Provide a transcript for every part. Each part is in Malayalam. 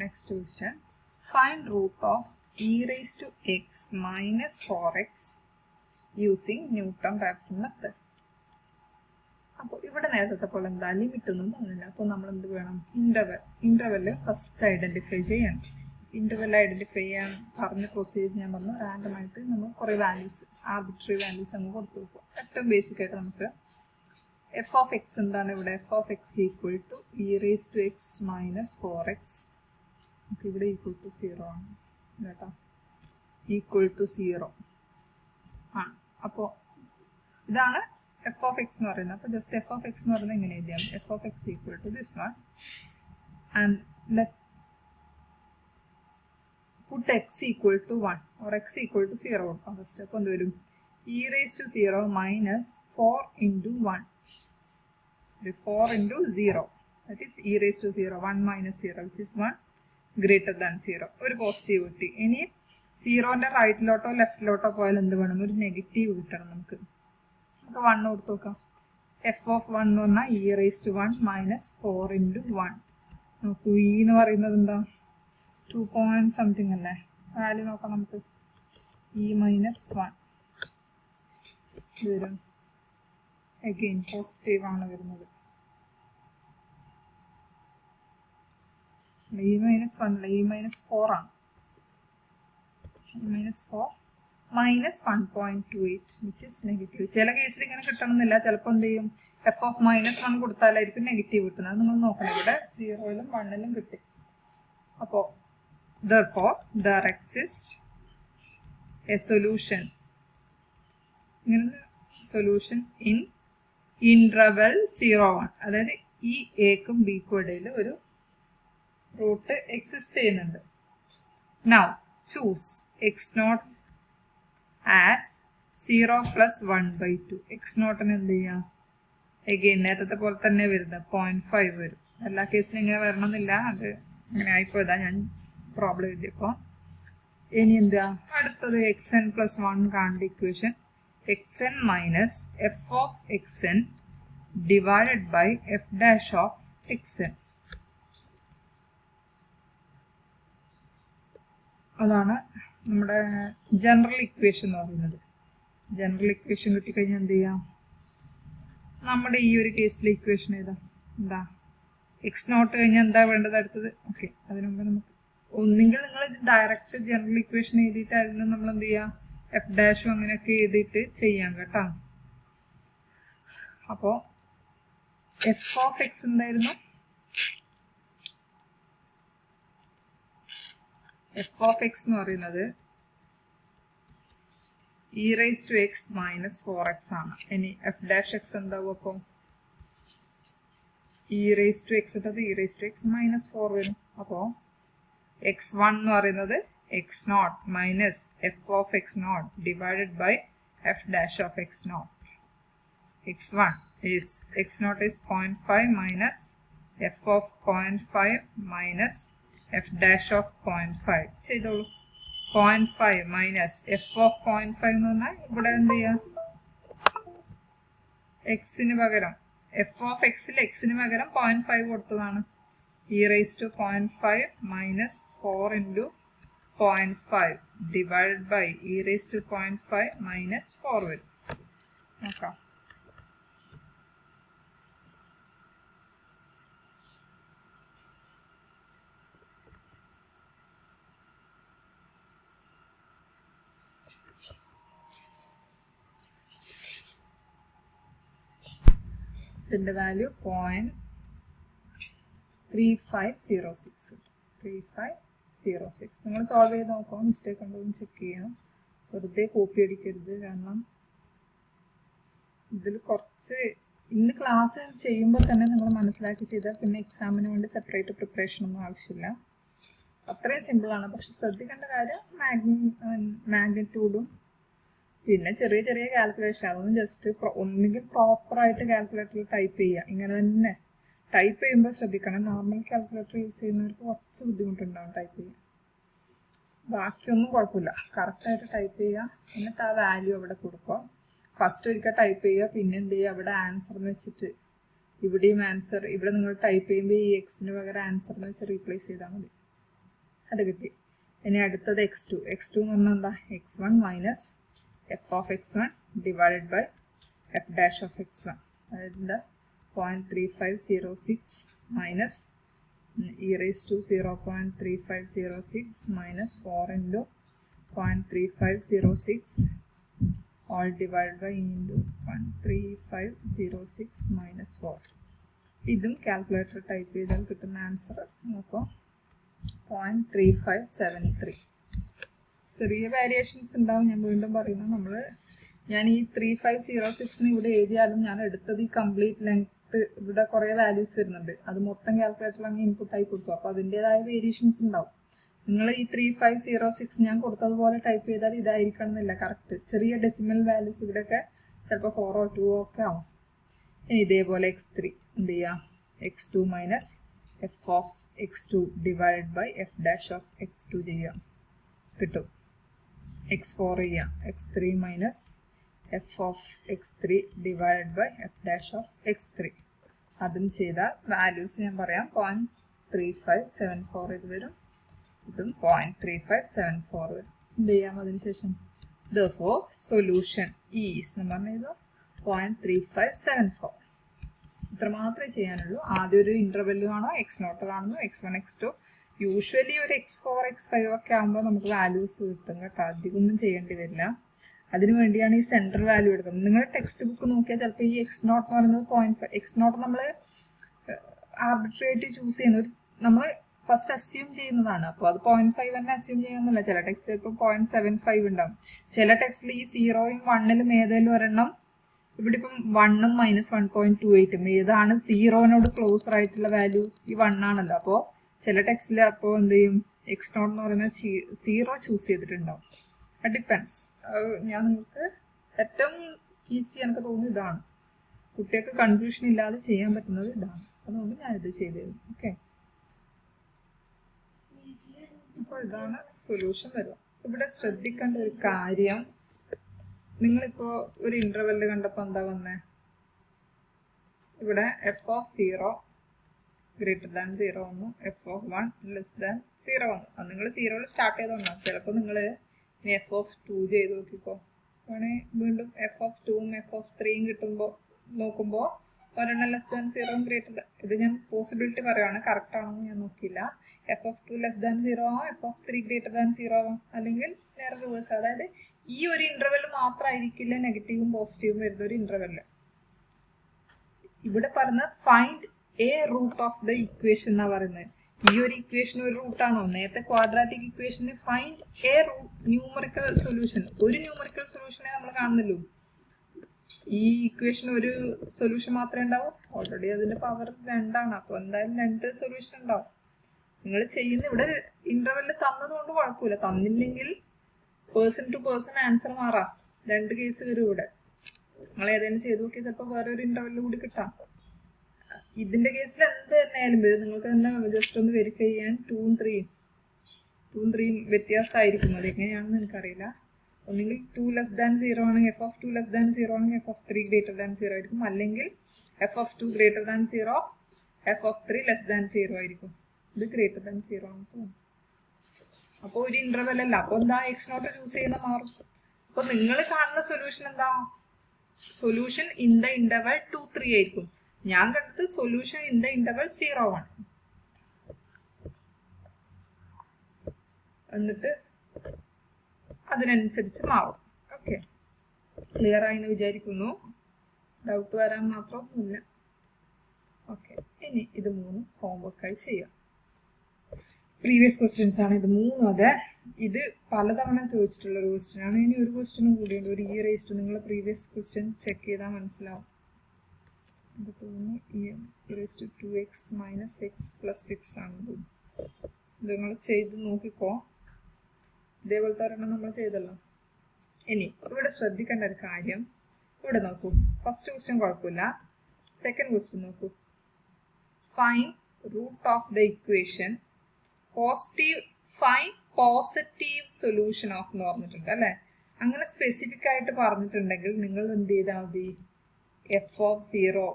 next question. Find root of e raised to x minus 4x using Newton-Raphson method. അപ്പോൾ ഇവിടെ നേരത്തെ പോലെ എന്താ ലിമിറ്റ് ഒന്നും തന്നില്ല. അപ്പോൾ നമ്മൾ എന്ത് വേണം? ഇന്റർവെല് ഫസ്റ്റ് ഐഡന്റിഫൈ ചെയ്യണം. ഇന്റർവെൽ ഐഡന്റിഫൈ ചെയ്യാൻ പറഞ്ഞ പ്രൊസീജിയർ ഞാൻ പറഞ്ഞു. റാൻഡം ആയിട്ട് നമ്മൾ കുറേ വാല്യൂസ്, ആർബിട്രറി വാല്യൂസ് അങ്ങ് കൊടുത്തു വെക്കും. ഏറ്റവും ബേസിക് ആയിട്ട് നമുക്ക് എഫ് ഓഫ് എക്സ് എന്താണ് ഇവിടെ? F of x equal to e raise to x minus 4x. നമുക്ക് ഇവിടെ ഈക്വൽ ടു 0 ആണ് കേട്ടോ. ഈക്വൽ ടു 0 ആണ്. അപ്പോൾ ഇതാണ് എഫ് ഓഫ് എക്സ് എന്ന് പറയുന്നത്. അപ്പോൾ ജസ്റ്റ് എഫ് ഓഫ് എക്സ് എന്ന് പറയുന്നത് എങ്ങനെ എഴുതിയാൽ? F of x equal to this one and let put x equal to 1 or x equal to 0 കൊടുക്കാം. ഫസ്റ്റ് അപ്പോൾ എന്ത് വരും? e raised to 0 minus 4 into 1. 4 into 0, that is e raised to 0, 1 minus 0, which is 1 greater than 0. ഒരു പോസിറ്റീവ് കിട്ടി. ഇനി 0ന്റെ റൈറ്റിലോട്ടോ ലെഫ്റ്റിലോട്ടോ പോയാൽ എന്ത് വേണം? ഒരു നെഗറ്റീവ് കിട്ടണം നമുക്ക്. നമുക്ക് 1 കൊടുത്ത് നോക്കാം. എഫ് ഓഫ് 1 എന്ന് പറഞ്ഞാൽ e raised to 1 minus 4 into 1. നോക്കൂ, e എന്ന് പറയുന്നത് എന്താ? 2 point something അല്ലേ? വാല്യൂ നോക്കാം നമുക്ക്. e minus 1 വരും. അഗെയിൻ പോസിറ്റീവ് ആണ് വരുന്നത്. e minus 1 അല്ല, e minus 4 ആണ്. e minus 4 minus 1.28 which is negative. ചില കേസിൽ ഇങ്ങനെ കിട്ടണമെന്നില്ല. ചിലപ്പോൾ എന്ത് ചെയ്യും? എഫ് ഓഫ് -1 കൊടുത്താലായിരിക്കും നെഗറ്റീവ് കിട്ടുന്നത്. അത് നിങ്ങൾ നോക്കണം. ഇവിടെ 0ലും 1ലും കിട്ടി. അപ്പോൾ therefore there exists a solution in interval 0-1. അതായത് ഈ എക്കും ബിക്കും ഇടയിൽ ഒരു റൂട്ട് എക്സിസ്റ്റ് ചെയ്യുന്നുണ്ട്. Now choose x0 as 0 plus 1/2. x0 എന്ത് ചെയ്യാം? അഗെയിൻ നേരത്തെ പോലെ തന്നെ വരുന്നത് 0.5 വരും. എല്ലാ കേസിലും ഇങ്ങനെ വരണമെന്നില്ല. അത് അങ്ങനെ ആയിപ്പോയതാ ഞാൻ പ്രോബ്ലം എഴുതിയപ്പോൾ. ഇനി എന്താ അടുത്തത്? xn plus 1 കാണേണ്ട equation xn minus f of xn divided by f dash of xn. അതാണ് നമ്മുടെ ജനറൽ ഇക്വേഷൻ എന്ന് പറയുന്നത്. ജനറൽ ഇക്വേഷൻ കിട്ടിക്കഴിഞ്ഞാൽ എന്ത് ചെയ്യാം? നമ്മുടെ ഈ ഒരു കേസിലെ ഇക്വേഷൻ ഏതാ? എന്താ? x0 കഴിഞ്ഞാൽ എന്താ വേണ്ടത് അടുത്തത്? ഓക്കെ, അതിനു മുമ്പ് നമുക്ക് ഒന്നെങ്കിൽ നിങ്ങൾ ഡയറക്റ്റ് ജനറൽ ഇക്വേഷൻ എഴുതിയിട്ടായിരുന്നു നമ്മൾ എന്ത് ചെയ്യാം? എഫ് ഡാഷും അങ്ങനെയൊക്കെ എഴുതിയിട്ട് ചെയ്യാം കേട്ടോ. അപ്പോ എഫ് ഓഫ് എക്സ് എന്തായിരുന്നു? എഫ് ഓഫ് എക്സ് എന്ന് പറയുന്നത് e raise to x minus 4x ആണ്. ഇനി എഫ് ഡാഷ് എക്സ് എന്താവും? അപ്പോൾ ഇ റൈസ് ടു എക്സ് ഇട്ടത് e raise to x minus 4 വരും. അപ്പോൾ x1 എന്ന് പറയുന്നത് x0 minus F of x0 divided by F dash of x0. x1 is x0 is 0.5 minus f of 0.5 minus f dash of 0.5. ചെയ്തോളൂ. 0.5 minus f of 0.5 എന്ന് പറഞ്ഞാൽ ഇവിടെ എന്ത് ചെയ്യാം? എക്സിന് പകരം എഫ് ഓഫ് എക്സിൽ എക്സിന് പകരം 0.5 കൊടുത്തതാണ്. e raised to 0.5 minus 4 into 0.5 divided by e raised to 0.5 minus 4 വരും. നോക്കാം. ഇതിന്റെ വാല്യൂ 0.3506. 3506. നിങ്ങൾ സോൾവ് ചെയ്ത് നോക്കാം. മിസ്റ്റേക്ക് ഉണ്ടോ എന്ന് ചെക്ക് ചെയ്യണം. വെറുതെ കോപ്പി അടിക്കരുത്. കാരണം ഇതിൽ കുറച്ച് ഇന്ന് ക്ലാസ് ചെയ്യുമ്പോൾ തന്നെ നിങ്ങൾ മനസ്സിലാക്കി ചെയ്താൽ പിന്നെ എക്സാമിന് വേണ്ടി സെപ്പറേറ്റ് പ്രിപ്പറേഷൻ ഒന്നും ആവശ്യമില്ല. അത്രയും സിമ്പിളാണ്. പക്ഷെ ശ്രദ്ധിക്കേണ്ട കാര്യം മാഗ്നിറ്റ്യൂഡും പിന്നെ ചെറിയ ചെറിയ കാൽക്കുലേഷൻ. അതൊന്നും ജസ്റ്റ് ഒന്നുകിൽ പ്രോപ്പറായിട്ട് കാൽക്കുലേറ്ററിൽ ടൈപ്പ് ചെയ്യുക. ഇങ്ങനെ തന്നെ ടൈപ്പ് ചെയ്യുമ്പോൾ ശ്രദ്ധിക്കണം. നോർമൽ കാൽക്കുലേറ്റർ യൂസ് ചെയ്യുന്നവർക്ക് കുറച്ച് ബുദ്ധിമുട്ടുണ്ടാവും ടൈപ്പ് ചെയ്യാൻ. ബാക്കിയൊന്നും കുഴപ്പമില്ല. കറക്റ്റായിട്ട് ടൈപ്പ് ചെയ്യുക. എന്നിട്ട് ആ വാല്യൂ അവിടെ കൊടുക്കുക. ഫസ്റ്റ് ഒരിക്കൽ ടൈപ്പ് ചെയ്യുക. പിന്നെ എന്ത് ചെയ്യുക? അവിടെ ആൻസർ എന്ന് വെച്ചിട്ട് ഇവിടെയും ആൻസർ. ഇവിടെ നിങ്ങൾ ടൈപ്പ് ചെയ്യുമ്പോൾ ഈ എക്സിന് പകരം ആൻസർ എന്ന് വെച്ച് റീപ്ലേസ് ചെയ്താൽ മതി. അത് കിട്ടി. ഇനി അടുത്തത് x2. x2 എന്ന് പറഞ്ഞാൽ എന്താ? x1 minus F of x1 divided by F dash of x1. അതായത് 0.3506 minus e raised to 0.3506 minus 4 into 0.3506 all divided by into 0.3506 minus 4. ഇതും കാൽക്കുലേറ്റർ ടൈപ്പ് ചെയ്താൽ കിട്ടുന്ന ആൻസർ നോക്കാം 0.3573. ചെറിയ വേരിയേഷൻസ് ഉണ്ടാവും. ഞാൻ വീണ്ടും പറയുന്നത് ഞാൻ ഈ 3506 ഇവിടെ എഴുതിയാലും ഞാൻ എടുത്തത് ഈ കംപ്ലീറ്റ് ലെങ്ത് ഇവിടെ കുറേ വാല്യൂസ് വരുന്നുണ്ട്. അത് മൊത്തം കാൽക്കുലേറ്ററിൽ അങ്ങ് ഇൻപുട്ട് ആയി കൊടുത്തു. അപ്പോൾ അതിൻ്റെതായ വേരിയേഷൻസ് ഉണ്ടാവും. നിങ്ങൾ ഈ 3506 ഞാൻ കൊടുത്തതുപോലെ ടൈപ്പ് ചെയ്താൽ ഇതായിരിക്കണം എന്നില്ല കറക്റ്റ്. ചെറിയ ഡെസിമൽ വാല്യൂസ് ഇവിടെയൊക്കെ ചിലപ്പോൾ 4 or 2 ഒക്കെ ആവും. ഇനി ഇതേപോലെ x3 എന്ത് ചെയ്യാം? x2 minus F of x2 divided by F dash of x2 ചെയ്യാം, കിട്ടും. x4 ചെയ്യാം, x3 minus F of x3 divided by F dash of x3. അതും ചെയ്താൽ വാല്യൂസ് ഞാൻ പറയാം 0.3574 ഇത് വരും. ഇതും 0.3574 വരും. എന്ത് ചെയ്യാം അതിനുശേഷം? therefore solution is എന്ന് പറഞ്ഞത് 0.3574. ഇത്ര മാത്രമേ ചെയ്യാനുള്ളൂ. ആദ്യം ഒരു ഇന്റർവെല്ല് ആണോ x0 കാണുന്നു, x1 x2. യൂഷ്വലി ഒരു x4 x5 ഒക്കെ ആകുമ്പോൾ നമുക്ക് വാല്യൂസ് കിട്ടും കേട്ടോ. അധികം ഒന്നും ചെയ്യേണ്ടി വരില്ല. അതിനു വേണ്ടിയാണ് ഈ സെൻട്രൽ വാല്യൂ എടുക്കുന്നത്. നിങ്ങൾ ടെക്സ്റ്റ് ബുക്ക് നോക്കിയാൽ ചിലപ്പോൾ ഈ x0 എന്ന് പറയുന്നത് 0.5. x0 നമ്മൾ ആർബിട്രേറ്റ് ചൂസ് ചെയ്യുന്ന നമ്മൾ ഫസ്റ്റ് അസ്യൂം ചെയ്യുന്നതാണ്. അപ്പോൾ അത് 0.5 തന്നെ അസ്യൂം ചെയ്യുന്നില്ല. ചില ടെക്സ്റ്റിൽ ഇപ്പോൾ 0.75 ഉണ്ടാവും. ചില ടെക്സ്റ്റിൽ ഈ 0യും 1ലും ഏതെങ്കിലും ഒരെണ്ണം, ഇവിടെ ഇപ്പം 1ഉം മൈനസ് 1.28 ഏതാണ് 0നോട് ക്ലോസർ ആയിട്ടുള്ള വാല്യൂ? ഈ 1 ആണല്ലോ. അപ്പോൾ ചില ടെക്സ്റ്റിൽ അപ്പോൾ എന്ത് ചെയ്യും? x0 എന്ന് പറയുന്നത് 0 ചൂസ് ചെയ്തിട്ടുണ്ടാവും. ഡിപ്പെൻസ്. ഞാൻ നിങ്ങൾക്ക് ഏറ്റവും ഈസി എനിക്ക് തോന്നുന്നു ഇതാണ്. കുട്ടികൾക്ക് കൺഫ്യൂഷൻ ഇല്ലാതെ ചെയ്യാൻ പറ്റുന്നത് ഇതാണ്. അതുകൊണ്ട് ഞാനിത് ചെയ്തിരുന്നു. ഓക്കെ, അപ്പോൾ ഇതാണ് സൊല്യൂഷൻ വരിക. ഇവിടെ ശ്രദ്ധിക്കേണ്ട ഒരു കാര്യം, നിങ്ങളിപ്പോ ഒരു ഇന്റർവെല്ല് കണ്ടപ്പോൾ എന്താ വന്നേ? ഇവിടെ എഫ് ഓഫ് 0 ഗ്രേറ്റർ ദാൻ 0 വന്നു, എഫ് ഓഫ് 1 ലെസ് ദാൻ 0 വന്നു. അത് നിങ്ങൾ 0യിൽ സ്റ്റാർട്ട് ചെയ്തോണ്ടാവും. ചിലപ്പോൾ നിങ്ങൾ എഫ് ഓഫ് 2 ചെയ്ത് നോക്കിക്കോ. വേണേ വീണ്ടും എഫ് ഓഫ് 2ഉം എഫ് ഓഫ് 3യും കിട്ടുമ്പോൾ നോക്കുമ്പോൾ ഒരെണ്ണം ലെസ് ദാൻ 0 ഗ്രേറ്റർ ദാൻ. ഇത് ഞാൻ പോസിബിലിറ്റി പറയുകയാണ്, കറക്റ്റ് ആണെന്ന് ഞാൻ നോക്കിയില്ല. എഫ് ഓഫ് 2 ലെസ് ദാൻ 0 ആവാം, എഫ് ഓഫ് 3 ഗ്രേറ്റർ ദാൻ 0 ആവാം, അല്ലെങ്കിൽ നേരെ റിവേഴ്സ്. അതായത് ഈ ഒരു ഇന്റർവെല് മാത്രമായിരിക്കില്ല നെഗറ്റീവും പോസിറ്റീവും വരുന്ന ഒരു ഇന്റർവെല്. ഇവിടെ പറഞ്ഞ find a root of the equation എന്നാ പറയുന്നത്. ഈ ഒരു ഇക്വേഷൻ ഒരു റൂട്ടാണോ? നേരത്തെ ക്വാഡ്രാറ്റിക് ഇക്വേഷന് find a root, numerical solution. ഒരു ന്യൂമറിക്കൽ സൊല്യൂഷനെ നമ്മൾ കാണുന്നുള്ളൂ. ഈ ഇക്വേഷൻ ഒരു സൊല്യൂഷൻ മാത്രമേ ഉണ്ടാവൂ. ഓൾറെഡി അതിന്റെ പവർ 2ആണ്. അപ്പോൾ എന്തായാലും 2 സൊല്യൂഷൻ ഉണ്ടാവും. നിങ്ങൾ ചെയ്യുന്ന ഇവിടെ ഇന്റർവെല് തന്നതുകൊണ്ട് കുഴപ്പമില്ല. തന്നില്ലെങ്കിൽ പേഴ്സൺ ടു പേഴ്സൺ ആൻസർ മാറാം. 2 കേസ് വരും ഇവിടെ. നിങ്ങൾ ഏതെങ്കിലും ചെയ്ത് നോക്കി ചിലപ്പോൾ വേറെ ഒരു ഇന്റർവെല്ല് കൂടി കിട്ടാം. ഇതിന്റെ കേസിൽ എന്ത് തന്നെയായാലും നിങ്ങൾക്ക് തന്നെ ജസ്റ്റ് ഒന്ന് വെരിഫൈ ചെയ്യാൻ 2ഉം 3യും വ്യത്യാസമായിരിക്കും. അത് എങ്ങനെയാണെന്ന് എനിക്കറിയില്ല. ഒന്നെങ്കിൽ 2 ലെസ് ദാൻ 0 ആണെങ്കിൽ എഫ് ഓഫ് 2 ലെസ് ദാൻ 0 ആണെങ്കിൽ എഫ് ഓഫ് 3 ഗ്രേറ്റർ ദാൻ 0 ആയിരിക്കും. അല്ലെങ്കിൽ F of 2 greater than 0, F of 3 less than 0 ആയിരിക്കും. ഇത് ഗ്രേറ്റർ ദാൻ 0 ആണ് തോന്നുന്നു. അപ്പോൾ ഒരു ഇന്റർവെൽ അല്ല. അപ്പോൾ എന്താ x0 ചൂസ് ചെയ്യുന്ന മാറും. അപ്പോൾ നിങ്ങൾ കാണുന്ന സൊല്യൂഷൻ എന്താ? സൊല്യൂഷൻ ഇൻ ദ ഇന്റർവെൽ 2, 3 ആയിരിക്കും. ഞാൻ കണ്ടത് സൊല്യൂഷൻ ഇൻ ദ ഇന്റർവെൽ 0, 1. എന്നിട്ട് അതിനനുസരിച്ച് മാറും. ഓക്കെ, ക്ലിയർ ആയി എന്ന് വിചാരിക്കുന്നു. ഡൗട്ട് വരാൻ മാത്രമൊന്നുമില്ല. ഓക്കെ, ഇനി ഇത് 3 ഹോംവർക്കായി ചെയ്യാം. പ്രീവിയസ് ക്വസ്റ്റ്യൻസ് ആണ് ഇത് 3. അതെ, ഇത് പലതവണ ചോദിച്ചിട്ടുള്ള ഒരു ക്വസ്റ്റ്യൻ ആണ്. ഇനി ഒരു ക്വസ്റ്റ്യനും കൂടിയുണ്ട്. ഒരു ഇ റേസ്ഡ്, നിങ്ങൾ പ്രീവിയസ് ക്വസ്റ്റ്യൻ ചെക്ക് ചെയ്താൽ മനസ്സിലാവും. ഇത് തോന്നുന്നു E raised 2x minus x plus 6 ആണ്. ഇത് നിങ്ങൾ ചെയ്ത് നോക്കിക്കോ. ഇതേപോലത്തെ ഒരെണ്ണം നമ്മൾ ചെയ്തല്ലോ. ഇനി ഇവിടെ ശ്രദ്ധിക്കേണ്ട ഒരു കാര്യം, ഇവിടെ നോക്കൂ. ഫസ്റ്റ് ക്വസ്റ്റ്യൻ കുഴപ്പമില്ല. സെക്കൻഡ് ക്വസ്റ്റ്യൻ നോക്കൂ. Find root of the equation positive solution of എന്ന് പറഞ്ഞിട്ടുണ്ട് അല്ലെ. അങ്ങനെ സ്പെസിഫിക് ആയിട്ട് പറഞ്ഞിട്ടുണ്ടെങ്കിൽ നിങ്ങൾ എന്ത് ചെയ്താൽ മതി? F of 0,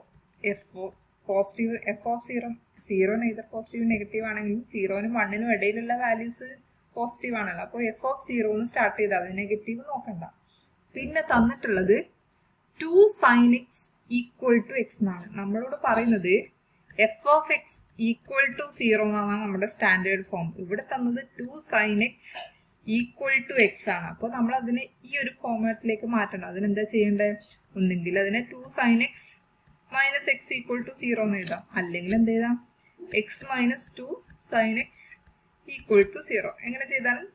positive F of zero, zero neither positive negative ആണെങ്കിലും സീറോനും വണ്ണിനും ഇടയിലുള്ള വാല്യൂസ് പോസിറ്റീവ് ആണല്ലോ. അപ്പോൾ എഫ് ഓഫ് സീറോന്ന് സ്റ്റാർട്ട് ചെയ്താൽ മതി, നെഗറ്റീവ് നോക്കണ്ട. പിന്നെ തന്നിട്ടുള്ളത് 2 sin x equal to x എന്നാണ്. നമ്മളോട് പറയുന്നത് f of x equal to 0 എന്നാണ് നമ്മുടെ സ്റ്റാൻഡേർഡ് ഫോം. ഇവിടെ തന്നത് 2 sin x equal to x ആണ്. അപ്പോൾ നമ്മൾ അതിനെ ഈ ഒരു ഫോമാറ്റിലേക്ക് മാറ്റണം. അതിനെന്താ ചെയ്യേണ്ടത്? ഒന്നെങ്കിൽ അതിനെ 2 sin x minus x equal to 0 എന്ന് എഴുതാം, അല്ലെങ്കിൽ എന്ത് എഴുതാം? X minus 2 sin x equal to 0. എങ്ങനെ ചെയ്താലും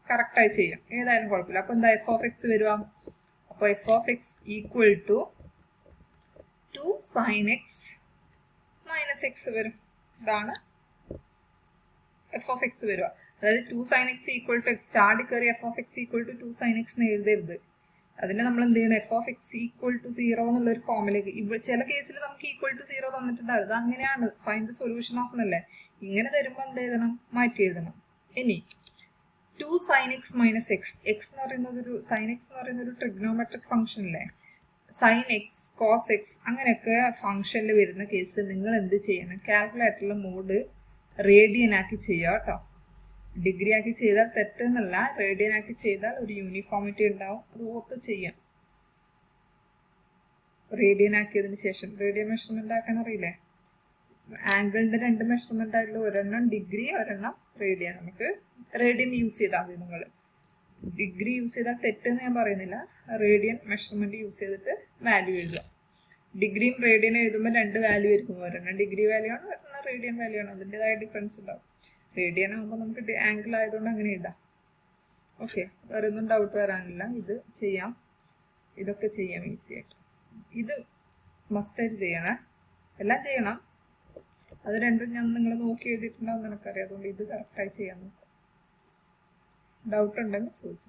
കറക്റ്റായി ചെയ്യാം, ഏതായാലും കുഴപ്പമില്ല. അപ്പൊ എന്താ എഫ് ഓഫ് എക്സ് വരിക? അപ്പൊ f of x equal to 2 sin x minus x വരും. ഇതാണ് എഫ് ഓഫ് എക്സ് വരിക. അതായത് 2 sin x equal to x ചാടി കയറി f of x equal to 2 sin x എന്ന് എഴുതരുത്. അതിനെ നമ്മൾ എന്ത് ചെയ്യണം? F of x equal to 0 എന്നുള്ള ഒരു ഫോമിലേക്ക്. ഇവിടെ ചില കേസിൽ നമുക്ക് ഈക്വൽ ടു 0 തന്നിട്ടുണ്ടാവും, അത് അങ്ങനെയാണ് ഫൈൻഡ് ദ സൊല്യൂഷൻ ഓഫ് എന്നല്ലേ. ഇങ്ങനെ തരുമ്പോൾ എന്ത് എഴുതണം? മാറ്റി എഴുതണം. ഇനി 2 sin x minus X, X എന്ന് പറയുന്നത് ഒരു സൈൻ എക്സ് എന്ന് പറയുന്ന ഒരു ട്രിഗ്നോമെട്രിക് ഫംഗ്ഷൻ അല്ലേ. സൈൻ എക്സ്, കോസ് എക്സ് അങ്ങനെയൊക്കെ ഫംഗ്ഷനിൽ വരുന്ന കേസിൽ നിങ്ങൾ എന്ത് ചെയ്യണം? കാൽക്കുലേറ്ററിലെ മോഡ് റേഡിയൻ ആക്കി ചെയ്യുക കേട്ടോ. ഡിഗ്രി ആക്കി ചെയ്താൽ തെറ്റെന്നല്ല, റേഡിയൻ ആക്കി ചെയ്താൽ ഒരു യൂണിഫോമിറ്റി ഉണ്ടാവും, അത് ഓർത്ത് ചെയ്യാം. റേഡിയൻ ആക്കിയതിന് ശേഷം റേഡിയൻ മെഷർമെന്റ് ആക്കാൻ അറിയില്ലേ? ആംഗിളിന്റെ 2 മെഷർമെന്റ് ആയിട്ടുള്ള ഒരെണ്ണം ഡിഗ്രി, ഒരെണ്ണം റേഡിയൻ. നമുക്ക് റേഡിയൻ യൂസ് ചെയ്താൽ മതി. നിങ്ങൾ ഡിഗ്രി യൂസ് ചെയ്താൽ തെറ്റെന്ന് ഞാൻ പറയുന്നില്ല, റേഡിയൻ മെഷർമെന്റ് യൂസ് ചെയ്തിട്ട് വാല്യൂ എഴുതുക. ഡിഗ്രിയും റേഡിയനും എഴുതുമ്പോൾ 2 വാല്യൂ ആയിരിക്കും, ഒരെണ്ണം ഡിഗ്രി വാല്യൂ ആണ്, ഒരെണ്ണം റേഡിയൻ വാല്യൂ ആണ്. അതിൻ്റെതായ ഡിഫറൻസ് ഉണ്ടാവും. റേഡിയൻ ആകുമ്പോൾ നമുക്ക് ആംഗിൾ ആയതുകൊണ്ട് അങ്ങനെ എഴുതാം. ഓക്കെ, വേറെ ഒന്നും ഡൗട്ട് വരാനില്ല. ഇത് ചെയ്യാം, ഇതൊക്കെ ചെയ്യാം ഈസി ആയിട്ട്. ഇത് മസ്റ്റായിട്ട് ചെയ്യണേ, എല്ലാം ചെയ്യണം. അത് രണ്ടും ഞാൻ നിങ്ങൾ നോക്കി എഴുതിയിട്ടുണ്ടാവും എനിക്കറിയാം, അതുകൊണ്ട് ഇത് കറക്റ്റായി ചെയ്യാൻ നോക്കാം. ഡൗട്ട് ഉണ്ടെങ്കിൽ ചോദിച്ചു.